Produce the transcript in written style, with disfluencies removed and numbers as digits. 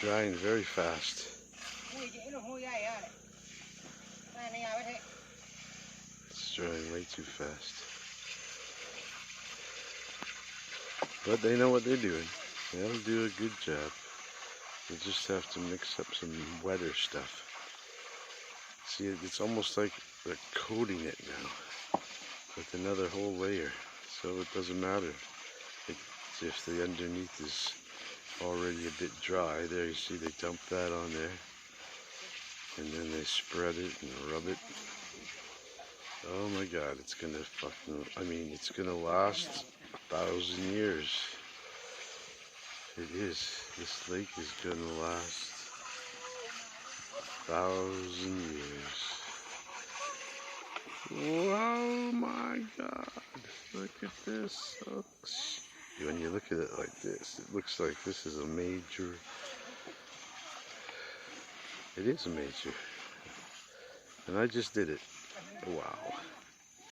drying very fast. It's drying way too fast. But they know what they're doing. They'll do a good job. You just have to mix up some wetter stuff. See, it's almost like they're coating it now with another whole layer. So it doesn't matter if the underneath is already a bit dry. There you see they dump that on there. And then they spread it and rub it. Oh my God, it's gonna it's gonna last 1,000 years. It is. This lake is gonna last 1,000 years. Oh my God, look at this. Oh, when you look at it like this, it looks like this is a major. It is a major. And I just did it. Wow.